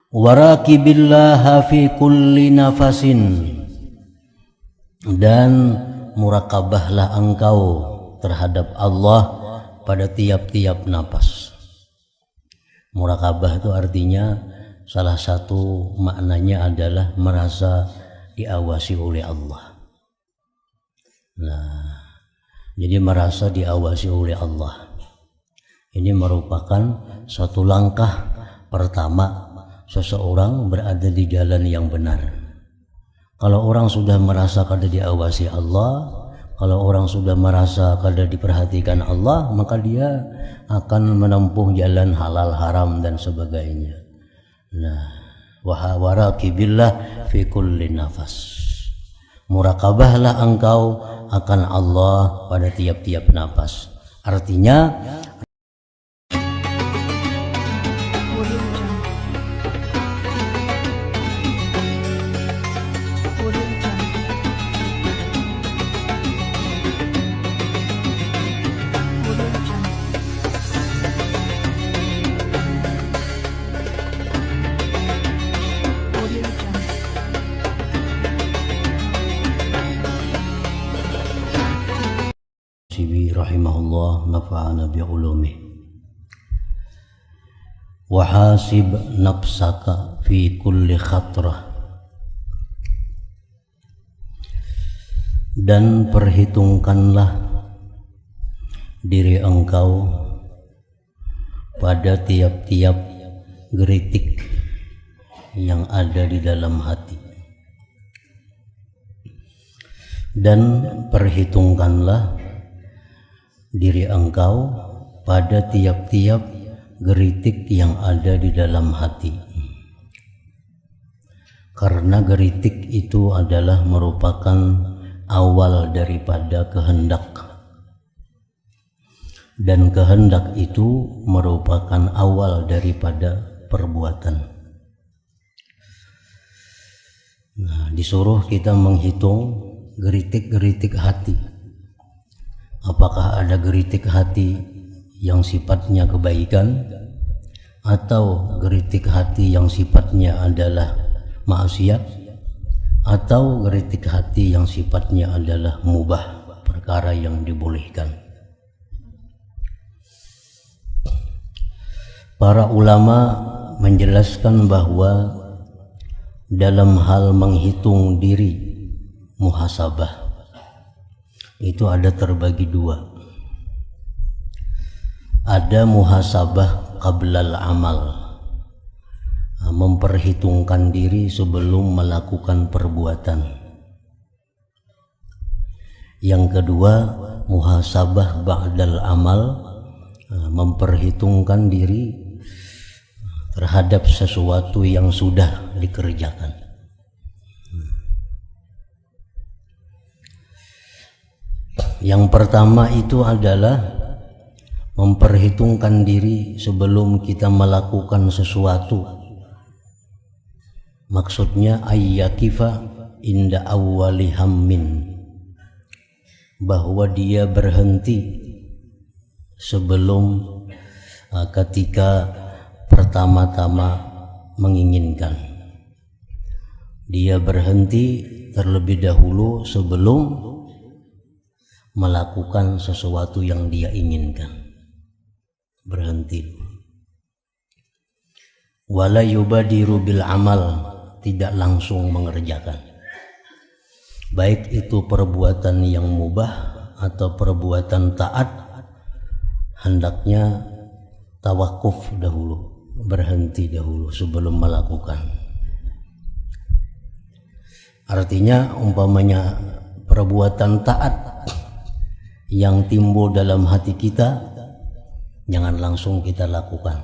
waraqibillaha fi kulli nafasin, dan murakabahlah engkau terhadap Allah pada tiap-tiap napas. Murakabah itu artinya salah satu maknanya adalah merasa diawasi oleh Allah. Nah, jadi merasa diawasi oleh Allah. Ini merupakan satu langkah pertama seseorang berada di jalan yang benar. Kalau orang sudah merasa kada diawasi Allah, kalau orang sudah merasa kada diperhatikan Allah, maka dia akan menempuh jalan halal haram dan sebagainya. Nah, waraqibillah fi kulli nafas. Murakabahlah engkau akan Allah pada tiap-tiap napas. Artinya rahimahullah nafa'ana bi'ulumih. Wahasib nafsaka fi kulli khatrah, dan perhitungkanlah diri engkau pada tiap-tiap geritik yang ada di dalam hati, dan perhitungkanlah diri engkau pada tiap-tiap geritik yang ada di dalam hati, karena geritik itu adalah merupakan awal daripada kehendak, dan kehendak itu merupakan awal daripada perbuatan. Nah, disuruh kita menghitung geritik-geritik hati. Apakah ada geritik hati yang sifatnya kebaikan, atau geritik hati yang sifatnya adalah maksiat, atau geritik hati yang sifatnya adalah mubah, perkara yang dibolehkan. Para ulama menjelaskan bahwa dalam hal menghitung diri, muhasabah, itu ada terbagi dua. Ada muhasabah qablal amal, memperhitungkan diri sebelum melakukan perbuatan. Yang kedua, muhasabah ba'dal amal, memperhitungkan diri terhadap sesuatu yang sudah dikerjakan. Yang pertama itu adalah memperhitungkan diri sebelum kita melakukan sesuatu. Maksudnya ayyakifa inda awwali hammin, bahwa dia berhenti sebelum ketika pertama-tama menginginkan. Dia berhenti terlebih dahulu sebelum melakukan sesuatu yang dia inginkan. Berhenti. Wala yubadiru bil amal, tidak langsung mengerjakan. Baik itu perbuatan yang mubah atau perbuatan taat, hendaknya tawakuf dahulu, berhenti dahulu sebelum melakukan. Artinya umpamanya perbuatan taat yang timbul dalam hati kita, jangan langsung kita lakukan,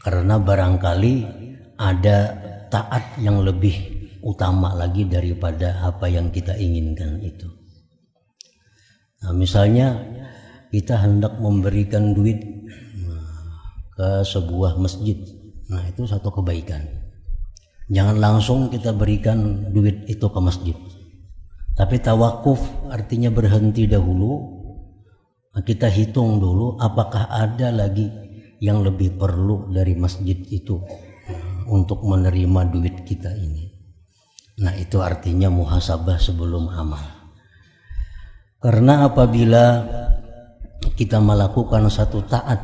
karena barangkali ada taat yang lebih utama lagi daripada apa yang kita inginkan itu. Nah, misalnya kita hendak memberikan duit ke sebuah masjid, nah itu satu kebaikan. Jangan langsung kita berikan duit itu ke masjid, tapi tawakuf artinya berhenti dahulu. Kita hitung dulu apakah ada lagi yang lebih perlu dari masjid itu. untuk menerima duit kita ini. Nah, itu artinya muhasabah sebelum amal. Karena apabila kita melakukan satu taat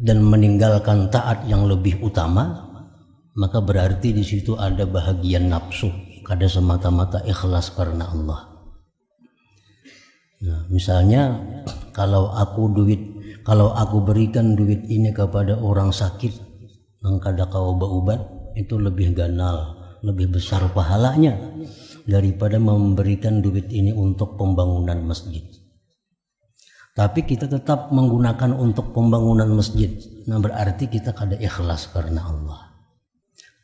dan meninggalkan taat yang lebih utama, maka berarti di situ ada bahagian nafsu, ada semata-mata ikhlas karena Allah. Nah, misalnya kalau aku berikan duit ini kepada orang sakit yang kada kau obat, itu lebih ganal, lebih besar pahalanya daripada memberikan duit ini untuk pembangunan masjid. Tapi kita tetap menggunakan untuk pembangunan masjid. Nah, berarti kita kada ikhlas karena Allah.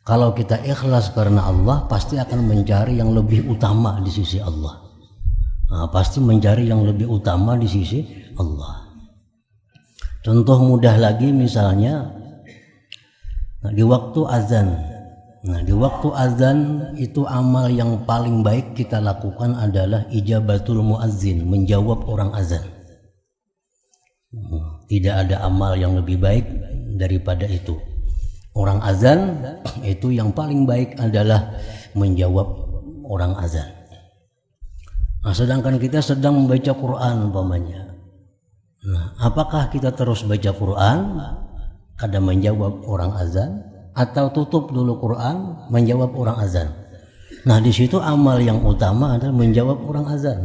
Kalau kita ikhlas karena Allah, pasti akan mencari yang lebih utama di sisi Allah. Nah, pasti mencari yang lebih utama di sisi Allah. Contoh mudah lagi misalnya, di waktu azan. Nah, di waktu azan itu amal yang paling baik kita lakukan adalah ijabatul muazzin, menjawab orang azan. Tidak ada amal yang lebih baik daripada itu. Orang azan itu yang paling baik adalah menjawab orang azan. Nah, sedangkan kita sedang membaca Quran umpamanya. Nah, apakah kita terus baca Quran kada menjawab orang azan, atau tutup dulu Quran menjawab orang azan? Nah, di situ amal yang utama adalah menjawab orang azan.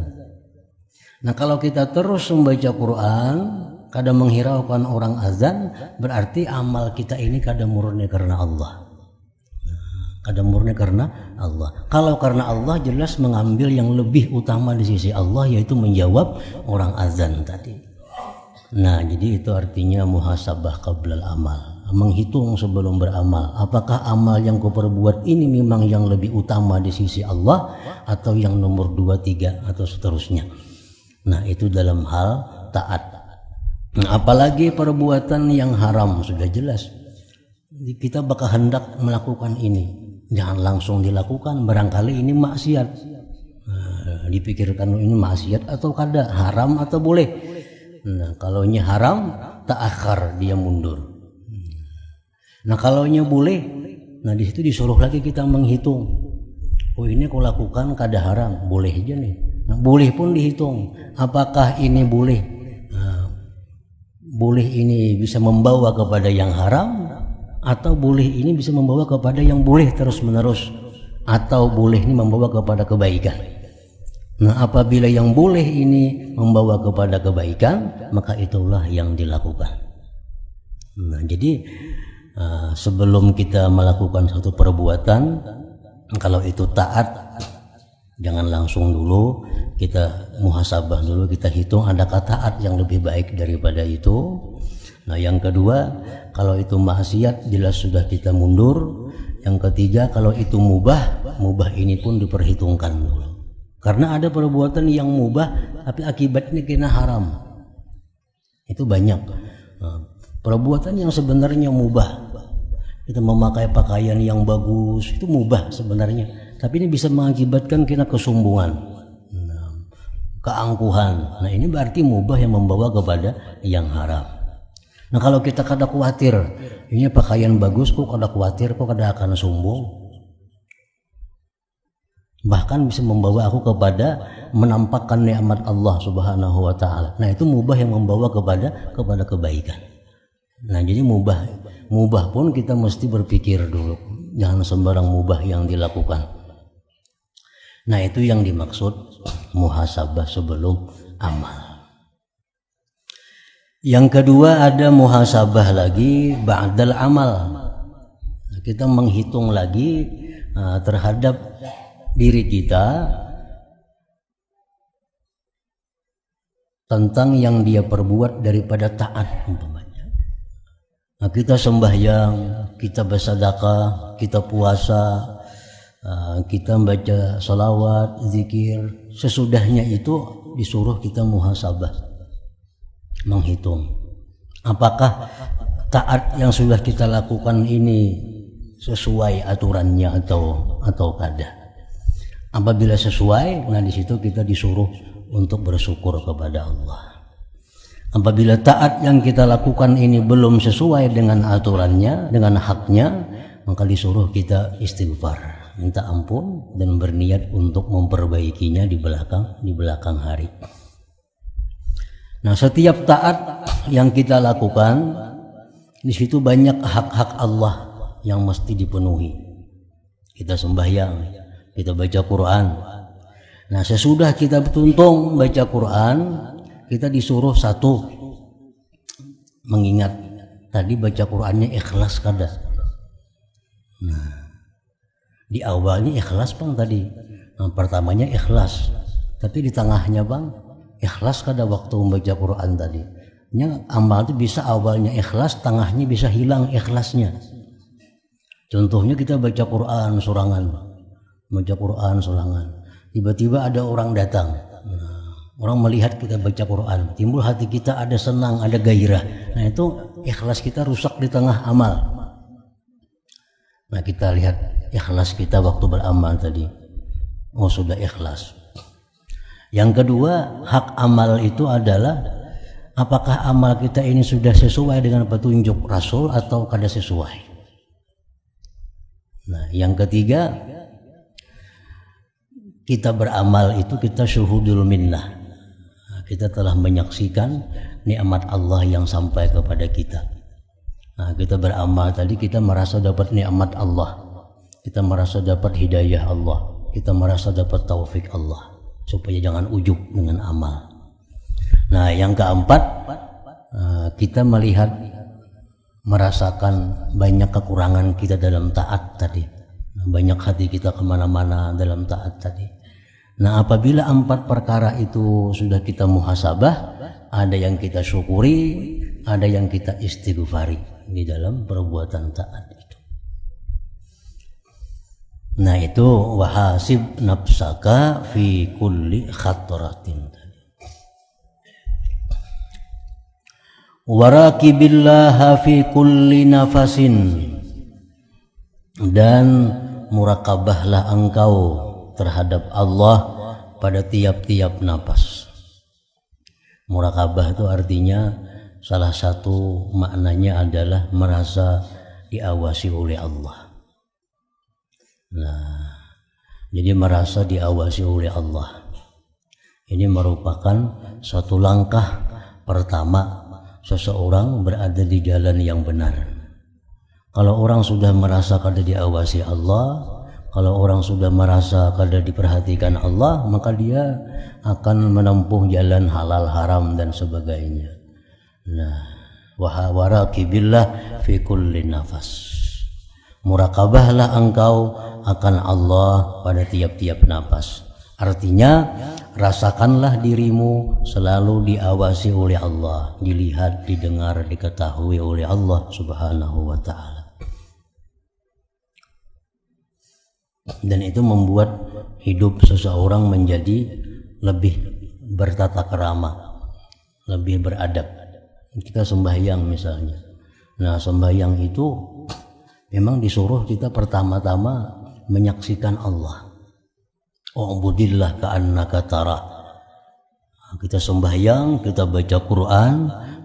Nah, kalau kita terus membaca Quran kada menghiraukan orang azan, berarti amal kita ini kada murni karena Allah. Kada murni karena Allah. Kalau karena Allah, jelas mengambil yang lebih utama di sisi Allah, yaitu menjawab orang azan tadi. Nah, jadi itu artinya muhasabah qablal amal, menghitung sebelum beramal. Apakah amal yang kau perbuat ini memang yang lebih utama di sisi Allah, atau yang nomor 2, 3 atau seterusnya. Nah, itu dalam hal taat. Nah, apalagi perbuatan yang haram, sudah jelas kita bakal hendak melakukan ini, jangan langsung dilakukan, barangkali ini maksiat. Nah, dipikirkan ini maksiat atau kada, haram atau boleh. Nah, kalau ini haram, ta'akhir, dia mundur. Nah, kalau ini boleh, nah di situ disuruh lagi kita menghitung. Oh, ini kau lakukan kada haram, boleh aja nih. Nah, boleh pun dihitung. Apakah ini boleh? Boleh ini bisa membawa kepada yang haram, atau boleh ini bisa membawa kepada yang boleh terus menerus, atau boleh ini membawa kepada kebaikan. Nah, apabila yang boleh ini membawa kepada kebaikan, maka itulah yang dilakukan. Nah, jadi sebelum kita melakukan satu perbuatan, kalau itu taat, jangan langsung dulu, kita muhasabah dulu, kita hitung adakah taat yang lebih baik daripada itu. Nah, yang kedua, kalau itu maksiat, jelas sudah kita mundur. Yang ketiga, kalau itu mubah ini pun diperhitungkan dulu. Karena ada perbuatan yang mubah tapi akibatnya kena haram. Itu banyak. Perbuatan yang sebenarnya mubah, kita memakai pakaian yang bagus, itu mubah sebenarnya, tapi ini bisa mengakibatkan kena kesombongan, keangkuhan. Nah, ini berarti mubah yang membawa kepada yang haram. Nah, kalau kita kada khawatir, ini pakaian bagus, kok kada khawatir, kok kada akan sombong, bahkan bisa membawa aku kepada menampakkan nikmat Allah Subhanahu wa taala. Nah, itu mubah yang membawa kepada kebaikan. Nah, jadi mubah pun kita mesti berpikir dulu, jangan sembarang mubah yang dilakukan. Nah, itu yang dimaksud muhasabah sebelum amal. Yang kedua, ada muhasabah lagi ba'dal amal. Kita menghitung lagi terhadap diri kita tentang yang dia perbuat daripada taat umpamanya. Nah, kita sembahyang, kita bersedekah, kita puasa, kita baca salawat, zikir, sesudahnya itu disuruh kita muhasabah, menghitung apakah taat yang sudah kita lakukan ini sesuai aturannya atau kada. Apabila sesuai, nah di situ kita disuruh untuk bersyukur kepada Allah. Apabila taat yang kita lakukan ini belum sesuai dengan aturannya, dengan haknya, maka disuruh kita istighfar, minta ampun dan berniat untuk memperbaikinya di belakang hari. Nah, setiap taat yang kita lakukan, di situ banyak hak-hak Allah yang mesti dipenuhi. Kita sembahyang, kita baca Quran. Nah, sesudah kita bertuntung baca Quran, kita disuruh satu, mengingat tadi baca Qurannya ikhlas kada. Nah, di awalnya ikhlas bang tadi, nah, pertamanya ikhlas, tapi di tengahnya bang ikhlas kada waktu membaca Quran tadi. Amal itu bisa awalnya ikhlas, tengahnya bisa hilang ikhlasnya. Contohnya kita baca Quran sorangan, tiba-tiba ada orang datang. Orang melihat kita baca Quran, timbul hati kita ada senang, ada gairah. Nah, itu ikhlas kita rusak di tengah amal. Nah, kita lihat ikhlas kita waktu beramal tadi. Oh, sudah ikhlas. Yang kedua, hak amal itu adalah apakah amal kita ini sudah sesuai dengan petunjuk Rasul atau kada sesuai. Nah, yang ketiga, kita beramal itu kita syuhudul minnah. Kita telah menyaksikan nikmat Allah yang sampai kepada kita. Nah, kita beramal tadi kita merasa dapat nikmat Allah, kita merasa dapat hidayah Allah, kita merasa dapat taufik Allah, supaya jangan ujub dengan amal. Nah, yang keempat, kita merasakan banyak kekurangan kita dalam taat tadi. Banyak hati kita kemana-mana dalam taat tadi. Nah, apabila 4 perkara itu sudah kita muhasabah, ada yang kita syukuri, ada yang kita istighfari di dalam perbuatan taat itu. Nah, itu wahasib nafsaka fi kulli khatratin. Waraqibillaha fi kulli nafasin, dan murakabahlah engkau terhadap Allah pada tiap-tiap napas. Murakabah itu artinya salah satu maknanya adalah merasa diawasi oleh Allah. Nah, jadi merasa diawasi oleh Allah ini merupakan suatu langkah pertama seseorang berada di jalan yang benar. Kalau orang sudah merasa kada diawasi Allah, kalau orang sudah merasa kada diperhatikan Allah, maka dia akan menempuh jalan halal haram dan sebagainya. Nah, waraqibillah fi kulli nafas. Murakabahlah engkau akan Allah pada tiap-tiap napas. Artinya, rasakanlah dirimu selalu diawasi oleh Allah, dilihat, didengar, diketahui oleh Allah Subhanahu wa ta'ala. Dan itu membuat hidup seseorang menjadi lebih bertata kerama, lebih beradab. Kita sembahyang misalnya. Nah, sembahyang itu memang disuruh kita pertama-tama menyaksikan Allah. Ubudillah ka'annaka tara. Kita sembahyang, kita baca Quran,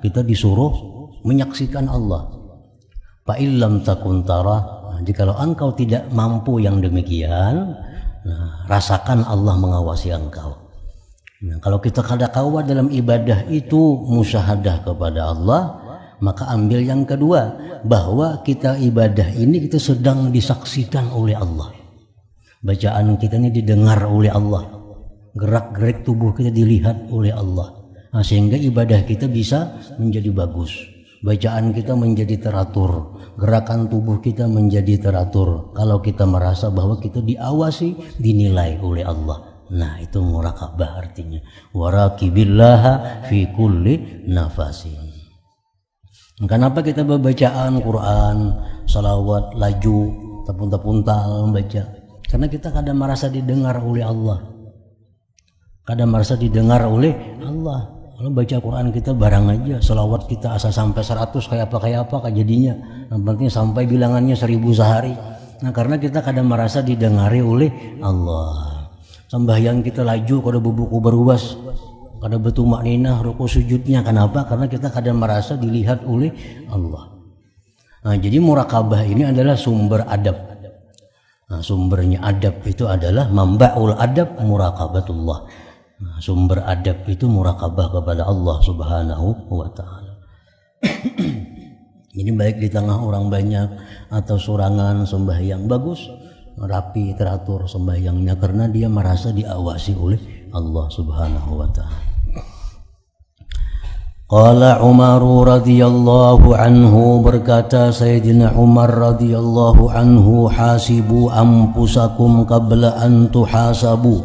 kita disuruh menyaksikan Allah. Fa illam takun tara, jikalau engkau tidak mampu yang demikian, nah, rasakan Allah mengawasi engkau. Nah, kalau kita kada kawa dalam ibadah itu musyahadah kepada Allah, maka ambil yang kedua, bahwa kita ibadah ini kita sedang disaksikan oleh Allah. Bacaan kita ini didengar oleh Allah, gerak-gerik tubuh kita dilihat oleh Allah. Nah, sehingga ibadah kita bisa menjadi bagus, bacaan kita menjadi teratur, gerakan tubuh kita menjadi teratur. Kalau kita merasa bahwa kita diawasi, dinilai oleh Allah. Nah, itu murakabah artinya. Waraqibillaha fi kulli nafasin. Kenapa kita berbacaan Quran, salawat, laju, terpuntal-puntal membaca? Karena kita kadang merasa didengar oleh Allah, kadang merasa didengar oleh Allah. Kalau baca Quran kita barang aja, salawat kita asal sampai 100 kayak apa jadinya. Yang penting sampai bilangannya 1000 sehari. Nah, karena kita kadang merasa didengari oleh Allah. Sembahyang kita laju, kalau bubuku beruas, kada bertumak ninah ruku sujudnya. Kenapa? Karena kita kadang merasa dilihat oleh Allah. Nah, jadi muraqabah ini adalah sumber adab. Nah, sumbernya adab itu adalah mambaul adab muraqabatullah. Nah, sumber adab itu muraqabah kepada Allah Subhanahu wa taala. Ini baik di tengah orang banyak atau sorangan sembahyang bagus, rapi teratur sembahyangnya karena dia merasa diawasi oleh Allah Subhanahu wa taala. Qala Umar radhiyallahu anhu, berkata Sayyidina Umar radhiyallahu anhu, hasibu anfusakum qabla an tuhasabu.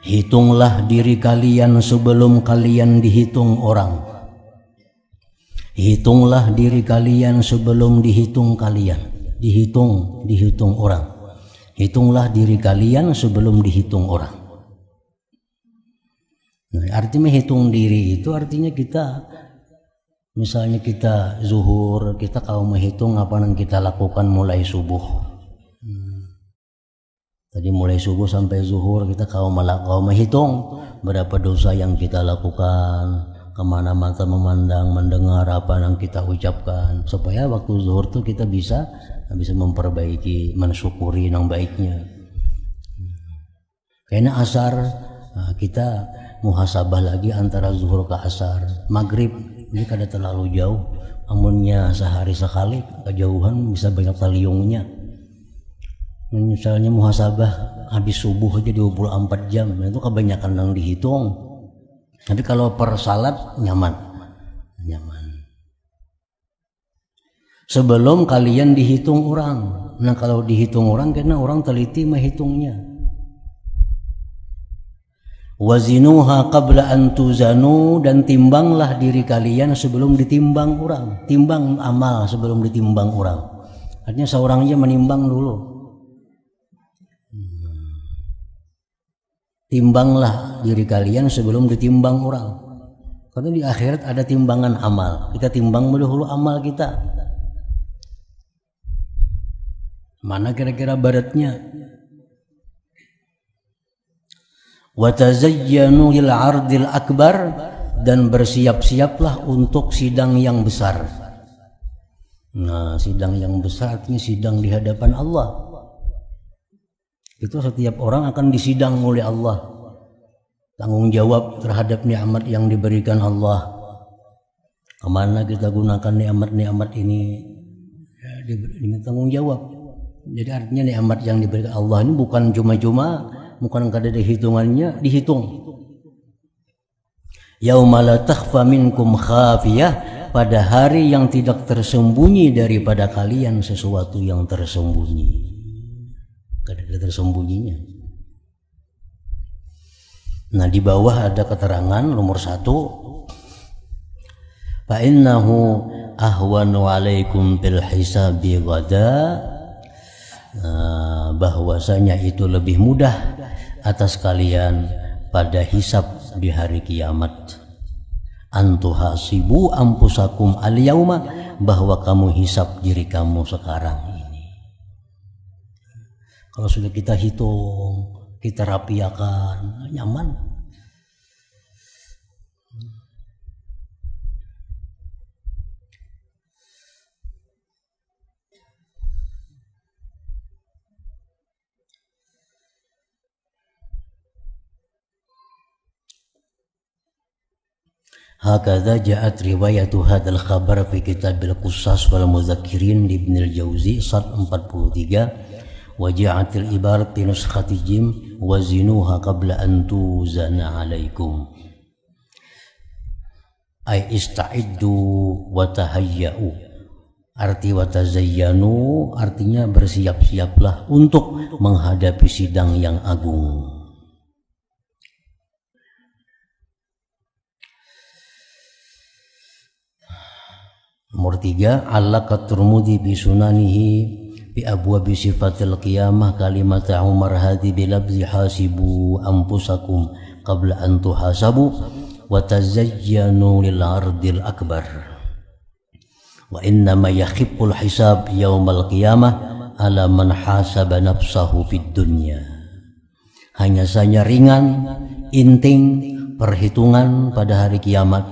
Hitunglah diri kalian sebelum kalian dihitung orang. Hitunglah diri kalian sebelum dihitung kalian. Dihitung orang. Hitunglah diri kalian sebelum dihitung orang. Nah, artinya menghitung diri itu artinya kita, misalnya kita zuhur, kita kalau menghitung apa yang kita lakukan mulai subuh. Tadi mulai subuh sampai zuhur kita kalau menghitung berapa dosa yang kita lakukan, kemana mata memandang, mendengar apa yang kita ucapkan, supaya waktu zuhur tuh kita bisa memperbaiki, mensyukuri yang baiknya. Karena asar kita muhasabah lagi antara zuhur ke asar. Maghrib ini kada terlalu jauh, amunnya sehari sekali kejauhan bisa banyak taliungnya. Misalnya muhasabah habis subuh aja 24 jam, itu kebanyakan yang dihitung. Tapi kalau per salat nyaman. Sebelum kalian dihitung orang. Nah, kalau dihitung orang karena orang teliti menghitungnya. Wazinuha qabla an tuzanu, dan timbanglah diri kalian sebelum ditimbang orang. Timbang amal sebelum ditimbang orang. Artinya seorang aja menimbang dulu. Timbanglah diri kalian sebelum ditimbang orang. Karena di akhirat ada timbangan amal. Kita timbang dulu amal kita. Mana kira-kira baratnya? Wa tazayyanu lil 'ardil akbar, dan bersiap-siaplah untuk sidang yang besar. Nah, sidang yang besar artinya sidang di hadapan Allah. Itu setiap orang akan disidang oleh Allah. Tanggung jawab terhadap nikmat yang diberikan Allah. Kemana kita gunakan nikmat-nikmat ini? Dengan tanggung jawab. Jadi artinya nikmat yang diberikan Allah ini bukan cuma-cuma, bukan kada ada hitungannya, dihitung. Yauma la takhfa minkum khafiyah, pada hari yang tidak tersembunyi daripada kalian sesuatu yang tersembunyi. Kada ada tersembunyinya. Nah, di bawah ada keterangan nomor 1, fa innahu ahwanu alaikum bil hisabi ghada, bahwasanya itu lebih mudah atas kalian pada hisab di hari kiamat. Antuhasibu anfusakum al yauma, bahwa kamu hisab diri kamu sekarang. Kalau sudah kita hitung, kita rapiakan, nyaman. Hakadha ja'at riwayatu hadzal khabar fi kitabil Qusas wal Mudzakirin di Ibnul Jauzi sad 43. Waja'atil ibarat binuskati jim wazinuha qabla an tuzana alaikum, ay ista'iddu wa tahayya'u. Arti wa tazayyanu artinya bersiap-siaplah untuk menghadapi sidang yang agung. Nomor 3, allaqat Tirmidzi bi sunanihi bi abwabi sifatil qiyamah kalimat Umar hadi bilabzi hasibu anfusakum qabla an tuhasabu wa tazayyanu lil ardil akbar wa innama yakhifful hisab yaumal qiyamah ala man hasaba nafsahu fid dunya. Hanya saja ringan inting perhitungan pada hari kiamat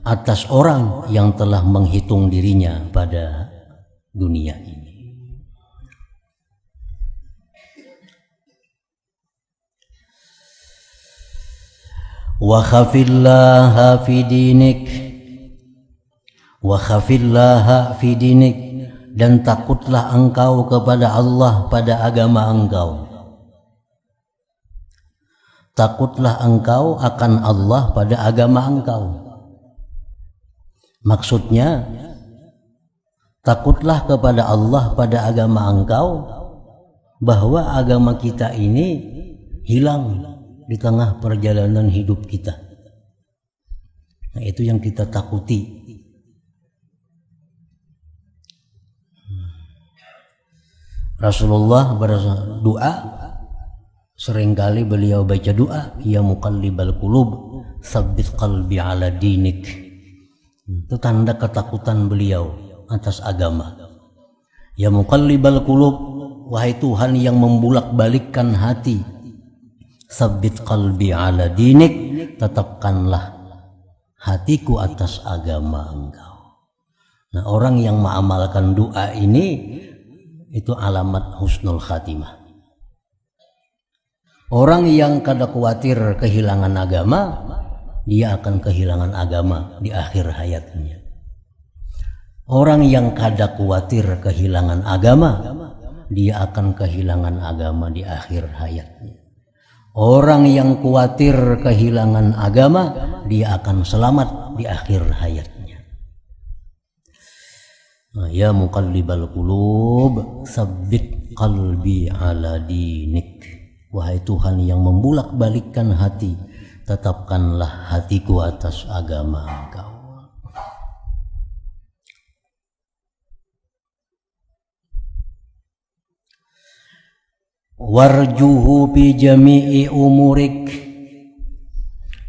atas orang yang telah menghitung dirinya pada dunia ini. Wa khafillaha fi dinik, wa khafillaha fi dinik, dan takutlah engkau kepada Allah pada agama engkau. Takutlah engkau akan Allah pada agama engkau. Maksudnya, takutlah kepada Allah pada agama engkau, bahwa agama kita ini hilang di tengah perjalanan hidup kita. Nah, itu yang kita takuti. Rasulullah berdoa, seringkali beliau baca doa, ya muqallibal qulub tsabbit qalbi ala dinik. Itu tanda ketakutan beliau atas agama. Ya muqallibal qulub, wahai Tuhan yang membulak-balikkan hati, tsabbit qalbi ala dinik, tetapkanlah hatiku atas agama engkau. Nah, orang yang mengamalkan doa ini itu alamat husnul khatimah. Orang yang kada khawatir kehilangan agama, dia akan kehilangan agama di akhir hayatnya. Orang yang kada khawatir kehilangan agama, dia akan kehilangan agama di akhir hayatnya. Orang yang khawatir kehilangan agama, dia akan selamat di akhir hayatnya. Ya muqallibal qulub tsabbit qalbi ala dinik. Wahai Tuhan yang membulak-balikkan hati, tetapkanlah hatiku atas agama engkau. Warjuhu bi jami'i umurik,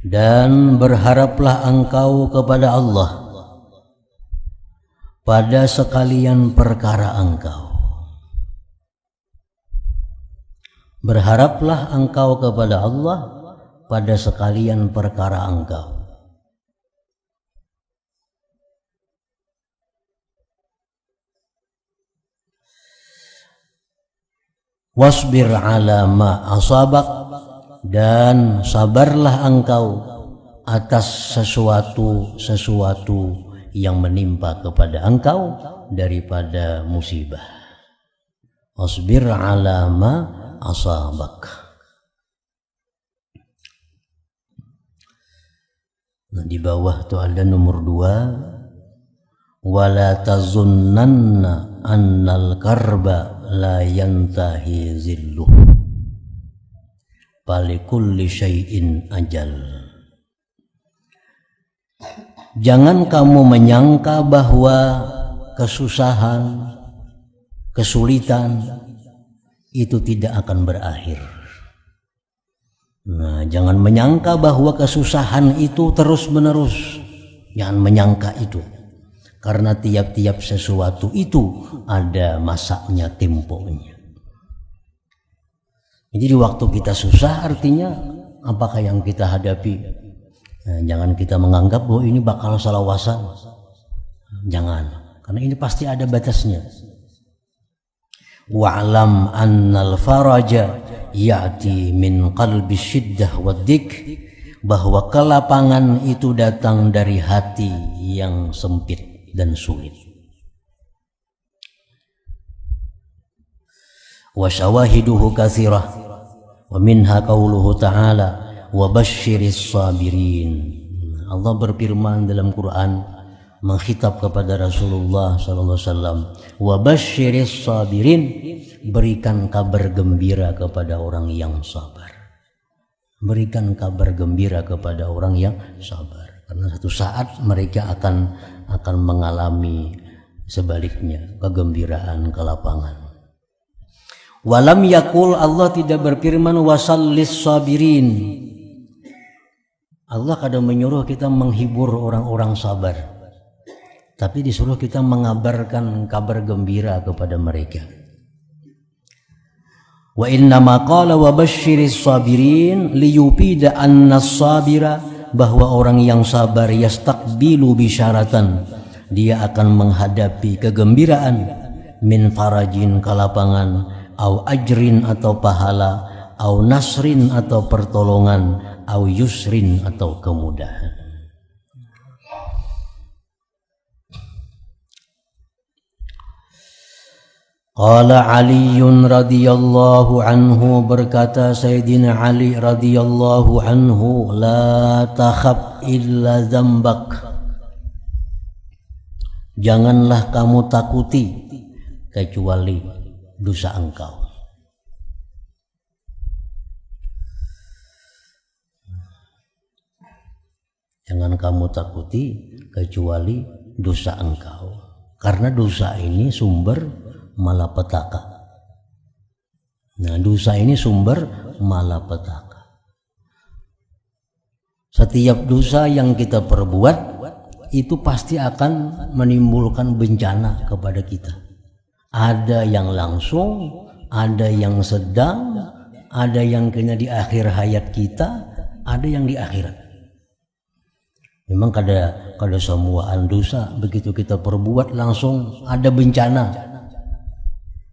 dan berharaplah engkau kepada Allah pada sekalian perkara engkau. Berharaplah engkau kepada Allah pada sekalian perkara engkau. Wasbir ala ma asabak, dan sabarlah engkau atas sesuatu yang menimpa kepada engkau daripada musibah. Wasbir ala ma asabak. Nah, di bawah tuh ada nomor 2, wala tazunnanna annal karba la yantahi zilluh falikulli syai'in ajal. Jangan kamu menyangka bahwa kesusahan, kesulitan itu tidak akan berakhir. Nah, jangan menyangka bahwa kesusahan itu terus-menerus. Jangan menyangka itu. Karena tiap-tiap sesuatu itu ada masanya, temponya. Jadi di waktu kita susah, artinya apakah yang kita hadapi? Nah, jangan kita menganggap bahwa ini bakal salawasan. Jangan, karena ini pasti ada batasnya. Wa'lam annal faraja ya'ti min qalbi syiddah waddik, bahwa kelapangan itu datang dari hati yang sempit dan sulit. Wa syawahiduhu katsirah, wa minha qauluhu ta'ala wa basyiris sabirin. Allah berfirman dalam Quran mengkhitab kepada Rasulullah SAW, wa basyiris sabirin, berikan kabar gembira kepada orang yang sabar. Berikan kabar gembira kepada orang yang sabar, karena satu saat mereka akan mengalami sebaliknya, kegembiraan, kelapangan. Walam yakul, Allah tidak berfirman wasallis sabirin. Allah kadang menyuruh kita menghibur orang-orang sabar, tapi disuruh kita mengabarkan kabar gembira kepada mereka. Wa inna ma qala wa basyiris sabirin liyufida anna sabira, bahwa orang yang sabar yastaqbilu bisyaratan, dia akan menghadapi kegembiraan, min farajin kalapangan, au ajrin atau pahala, au nasrin atau pertolongan, au yusrin atau kemudahan. Qala Aliun radhiyallahu anhu, berkata Sayyidina Ali radhiyallahu anhu, la takhaf illa dzambak, janganlah kamu takuti kecuali dosa engkau. Jangan kamu takuti kecuali dosa engkau, karena dosa ini sumber malapetaka. Nah, dosa ini sumber malapetaka. Setiap dosa yang kita perbuat itu pasti akan menimbulkan bencana kepada kita. Ada yang langsung, ada yang sedang, ada yang kena di akhir hayat kita, ada yang di akhirat. Memang kada semua dosa begitu kita perbuat langsung ada bencana.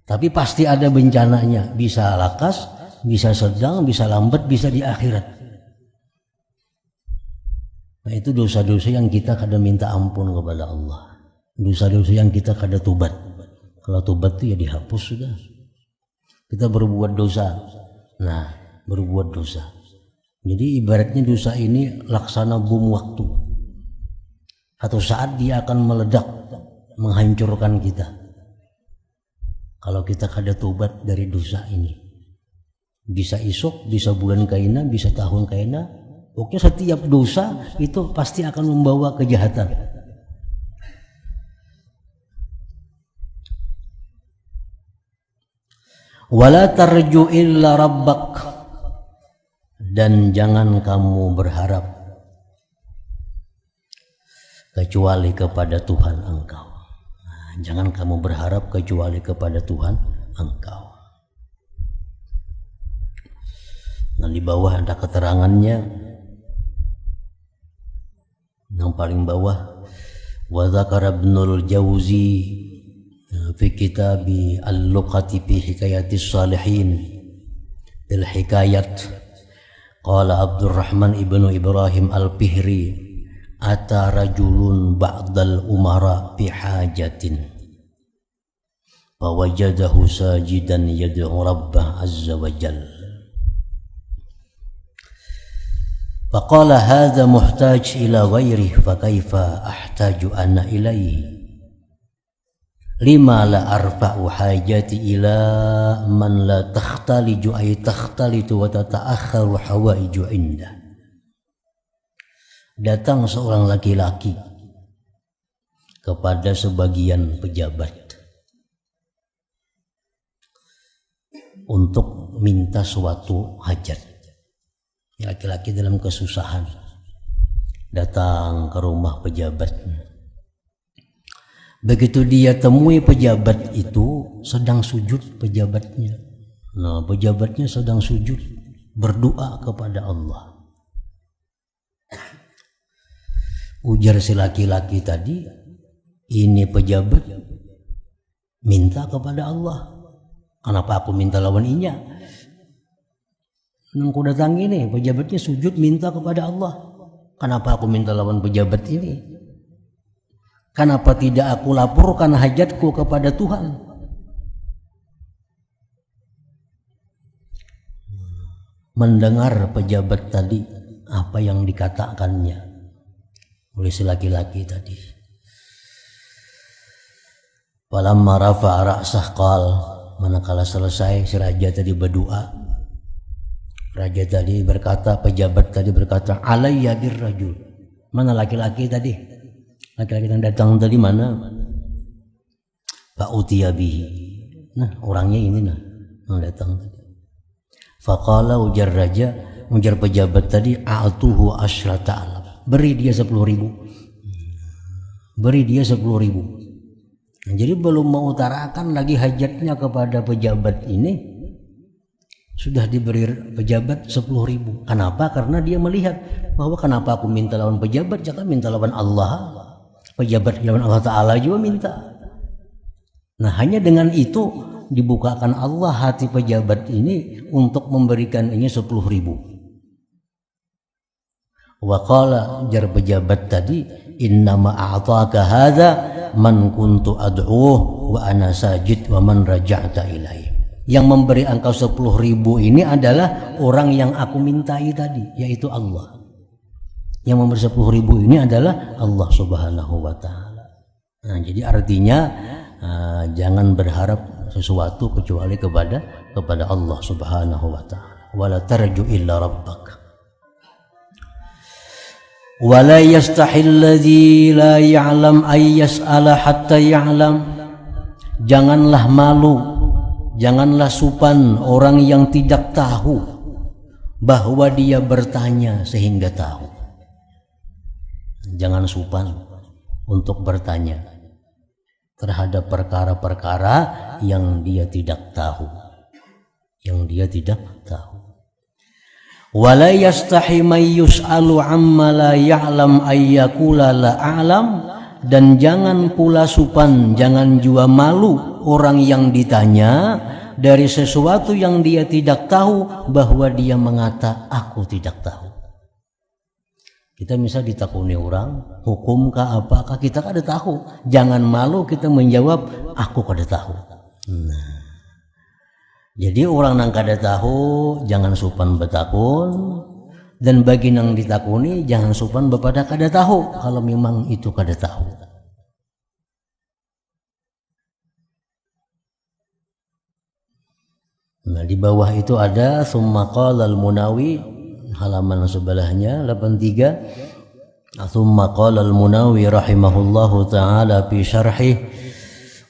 Tapi pasti ada bencananya, bisa lakas, bisa sedang, bisa lambat, bisa di akhirat. Nah, itu dosa-dosa yang kita kada minta ampun kepada Allah. Dosa-dosa yang kita kada tobat. Kalau tobat itu ya dihapus sudah. Kita berbuat dosa. Nah, berbuat dosa. Jadi ibaratnya dosa ini laksana bom waktu. Satu saat dia akan meledak, menghancurkan kita. Kalau kita kada tobat dari dosa ini, bisa isuk, bisa bulan kaina, bisa tahun kaina, pokoknya setiap dosa itu pasti akan membawa kejahatan. Wala tarju illa rabbak, dan jangan kamu berharap kecuali kepada Tuhan engkau. Jangan kamu berharap kecuali kepada Tuhan engkau. Nah, di bawah ada keterangannya. Yang paling bawah, wa dzakara Ibnul Jauzi fi kitab Al-Luqati fi Hikayatis Salihin bil Hikayat, qala Abdurrahman ibnu Ibrahim Al-Fihri, ata rajulun ba'dal umara bihajatin fawajadahu sajidan yad'u rabbah azza wa jalla faqala hadha muhtaj ila ghairihi fakaifa ahtaju ana ilaihi lima la arfa'u hajati ila man la takhtaliju ay takhtalitu wa tata'akharu hawaiju indah. Datang seorang laki-laki kepada sebagian pejabat untuk minta suatu hajat. Laki-laki dalam kesusahan datang ke rumah pejabat. Begitu dia temui pejabat itu sedang sujud pejabatnya. Nah, pejabatnya sedang sujud berdoa kepada Allah. Ujar si laki-laki tadi, ini pejabat minta kepada Allah. Kenapa aku minta lawan inya? Nengku datang ini, pejabatnya sujud minta kepada Allah. Kenapa aku minta lawan pejabat ini? Kenapa tidak aku laporkan hajatku kepada Tuhan? Mendengar pejabat tadi apa yang dikatakannya oleh si laki-laki tadi. Falamma rafa'a ra'sah qal, manakala selesai si raja tadi berdoa, raja tadi berkata, pejabat tadi berkata, alayya birrajul. Mana laki-laki tadi? Laki-laki yang datang tadi mana? Fa'utiya bihi. Nah, orangnya ini nah, yang datang tadi. Faqala, ujar raja, ujar pejabat tadi, a'tuhu asyrata alaf. Beri dia 10.000. Beri dia 10.000. Nah, jadi belum mengutarakan lagi hajatnya kepada pejabat ini, sudah diberi pejabat 10.000. Kenapa? Karena dia melihat bahwa kenapa aku minta lawan pejabat, jangan minta lawan Allah. Pejabat lawan Allah Ta'ala juga minta. Nah, hanya dengan itu dibukakan Allah hati pejabat ini untuk memberikan ini 10.000. Wa qala, jar pejabat tadi, innama a'taka hadza man kuntu ad'uh wa ana sajid wa man raja'ta ilaihi. Yang memberi engkau 10.000 ini adalah orang yang aku mintai tadi, yaitu Allah. Yang memberi 10.000 ini adalah Allah Subhanahu wa Ta'ala. Nah, jadi artinya jangan berharap sesuatu kecuali kepada Allah Subhanahu wa Ta'ala. Wala tarju illa rabbak. Wala yastahil ladzi la ya'lam ay yas'ala hatta ya'lam. Janganlah malu, janganlah supan orang yang tidak tahu bahwa dia bertanya sehingga tahu. Jangan supan untuk bertanya terhadap perkara-perkara yang dia tidak tahu. Wala yastahi may yus'alu amma la ya'lam ay yaqula la a'lam. Dan jangan pula supan, jangan juga malu orang yang ditanya dari sesuatu yang dia tidak tahu bahwa dia mengata aku tidak tahu. Kita misal ditakuni orang, hukumkah apakah, kita kada tahu. Jangan malu kita menjawab aku kada tahu. Nah, jadi orang yang kada tahu jangan supan betakun, dan bagi yang ditakuni jangan supan bepada kada tahu kalau memang itu kada tahu. Nah, di bawah itu ada summa qala al-Munawi, halaman sebelahnya 83. Summa qala al-Munawi rahimahullahu ta'ala fi syarhih,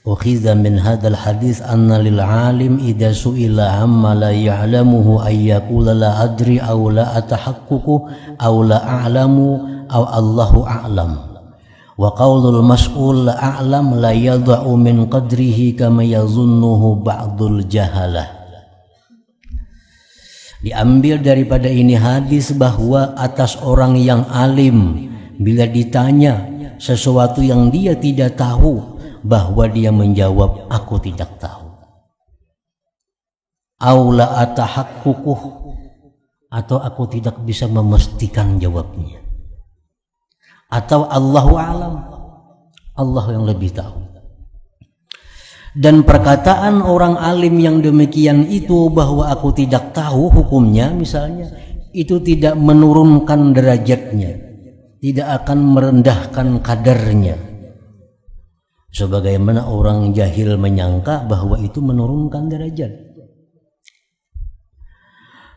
ukhidha min hadzal hadits anna lil alim idza su'ila amma la ya'lamuhu ay yaqula la adri aw la atahaqququ aw la a'lamu aw Allahu a'lam. Wa qaulul mas'ul la a'lam la yadha'u min qadrihi kama yazunnuhu ba'dul jahalah. Diambil daripada ini hadis bahwa atas orang yang alim bila ditanya sesuatu yang dia tidak tahu, bahwa dia menjawab aku tidak tahu. Aula atahaqququh, atau aku tidak bisa memastikan jawabnya. Atau Allahu a'lam, Allah yang lebih tahu. Dan perkataan orang alim yang demikian itu bahwa aku tidak tahu hukumnya misalnya, itu tidak menurunkan derajatnya, tidak akan merendahkan kadarnya. Sebagaimana orang jahil menyangka bahwa itu menurunkan derajat.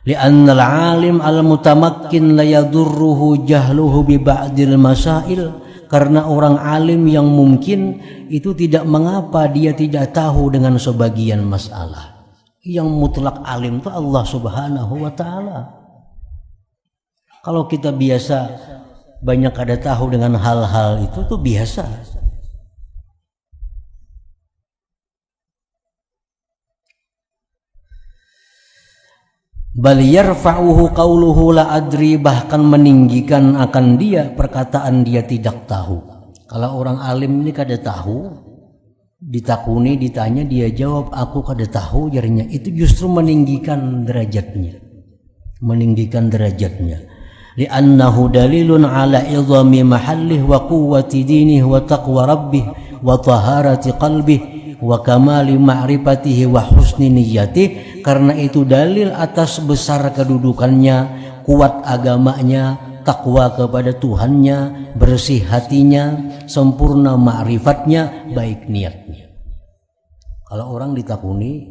Li'anna al-alim al-mutamakkin la yadurruhu jahluhu bi ba'dil masail. Karena orang alim yang mungkin itu tidak mengapa dia tidak tahu dengan sebagian masalah. Yang mutlak alim itu Allah Subhanahu wa Ta'ala. Kalau kita biasa banyak ada tahu dengan hal-hal itu tuh biasa. Bal yarfa'uhu qauluhu la adri, bahkan meninggikan akan dia perkataan dia tidak tahu. Kalau orang alim ini kada tahu, ditakuni ditanya dia jawab aku kada tahu, jarinya itu justru meninggikan derajatnya. Li'annahu dalilun ala idhami mahallih wa quwwati dinih wa taqwa rabbih wa taharati qalbih wa kamali ma'rifatihi wa husni niyyatih. Karena itu dalil atas besar kedudukannya, kuat agamanya, takwa kepada Tuhannya, bersih hatinya, sempurna ma'rifatnya, baik niatnya. Kalau orang ditakuni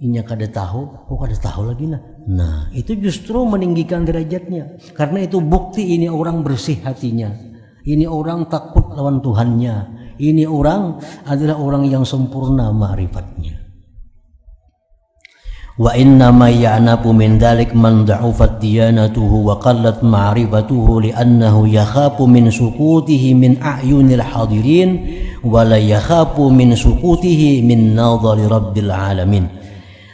inya kada tahu, kok kada tahu lagi nah itu justru meninggikan derajatnya. Karena itu bukti ini orang bersih hatinya, ini orang takut lawan Tuhannya, ini orang adalah orang yang sempurna ma'rifatnya. Wa inna ma ya'nabu min dhalik man da'ufat diyanatuhu wa qallat ma'rifatuhu li'annahu yakhafu min sukutihi min a'yunil hadirin wa la yakhafu min sukutihi min nadhari rabbil alamin.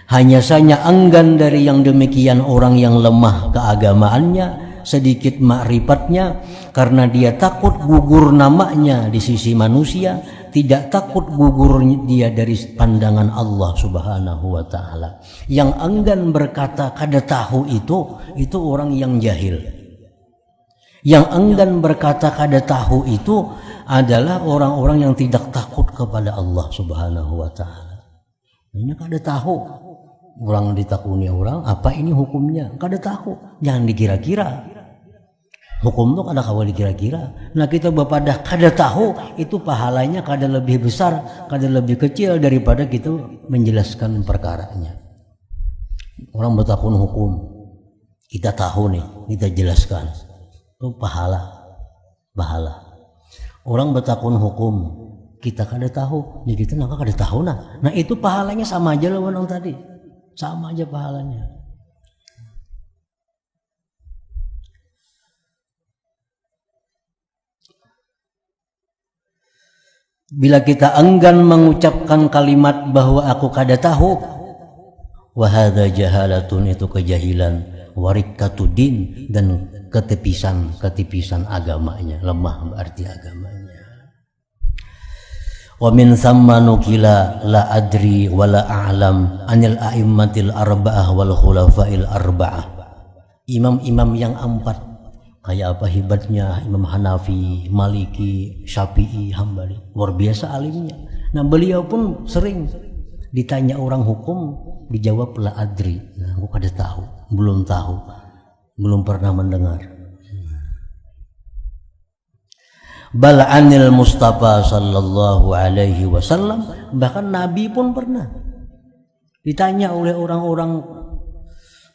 Hanya saja enggan dari yang demikian orang yang lemah keagamaannya, sedikit makrifatnya, karena dia takut gugur namanya di sisi manusia, tidak takut gugur dia dari pandangan Allah Subhanahu wa taala. Yang enggan berkata kada tahu itu orang yang jahil. Yang enggan berkata kada tahu itu adalah orang-orang yang tidak takut kepada Allah Subhanahu wa taala. Ini kada tahu. Orang ditakuni orang, apa ini hukumnya? Kada tahu. Jangan dikira-kira. Hukum itu kada kawal dikira-kira. Nah kita bapadah kada tahu, itu pahalanya kada lebih besar, kada lebih kecil daripada kita menjelaskan perkaranya. Orang bertakun hukum, kita tahu nih, kita jelaskan, itu pahala. Orang bertakun hukum, kita kada tahu, jadi kita nggak kada tahu nah itu pahalanya sama aja lawan yang tadi, sama aja pahalanya. Bila kita enggan mengucapkan kalimat bahwa aku kada tahu, wahada jahalatun, itu kejahilan, warikatuddin, dan ketipisan agamanya, lemah berarti agamanya. Wa min thamma nukila la adri wa la a'lam anil a'immatil arba'ah wal khulafa'il arba'ah. Imam-imam yang 4, kayak apa hebatnya Imam Hanafi, Maliki, Syafi'i, Hambali, luar biasa alimnya. Nah beliau pun sering ditanya orang hukum, dijawab la adri. Nah, aku kada tahu, belum pernah mendengar. Bal anil Mustafa sallallahu alaihi wasallam, bahkan Nabi pun pernah ditanya oleh orang-orang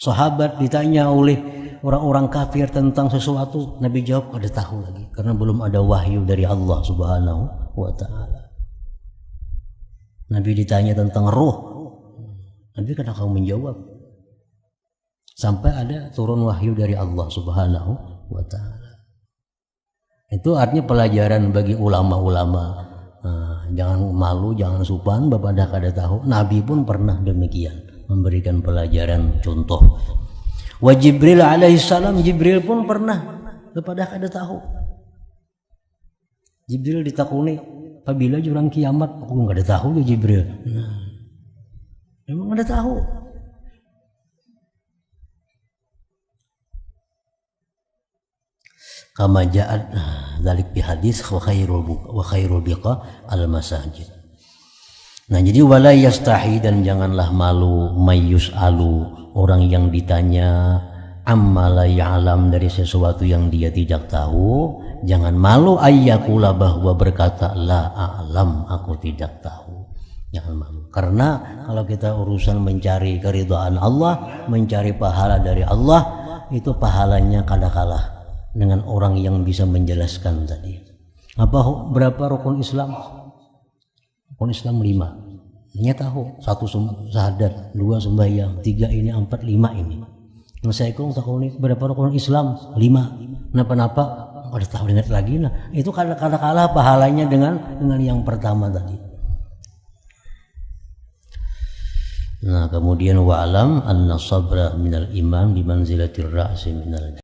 sahabat, ditanya oleh orang-orang kafir tentang sesuatu, Nabi jawab kada tahu lagi, karena belum ada wahyu dari Allah Subhanahu wa taala. Nabi ditanya tentang ruh, Nabi kada tahu menjawab sampai ada turun wahyu dari Allah Subhanahu wa taala. Itu artinya pelajaran bagi ulama-ulama. Jangan malu, jangan supan, bapak dah kada tahu. Nabi pun pernah demikian, memberikan pelajaran contoh. Wa Jibril alaihissalam, Jibril pun pernah kepada kada tahu. Jibril ditakuni, apabila jurang kiamat, aku kada tahu ya Jibril. Memang kada tahu. Kama ja'at dzalik bi hadis wa khairul biqa al masajid. Nah jadi wala yastahi, dan janganlah malu, mayus alu, orang yang ditanya amma la ya'lam, dari sesuatu yang dia tidak tahu, jangan malu ayyakula, bahwa berkata la a'lam, aku tidak tahu. Jangan malu, karena kalau kita urusan mencari keridhaan Allah, mencari pahala dari Allah, itu pahalanya kada kalah dengan orang yang bisa menjelaskan tadi. Berapa rukun Islam? Rukun Islam 5. Dia tahu, 1 syahadat, 2 sembahyang, 3 ini, 4, 5 ini. Nah saya kong tahu nih berapa rukun Islam? 5. Kenapa? Ada tahu ingat lagi nah. Itu kalah pahalanya dengan yang pertama tadi. Nah kemudian wa'alam anna sabra minal iman bimanzilatir ra'si minal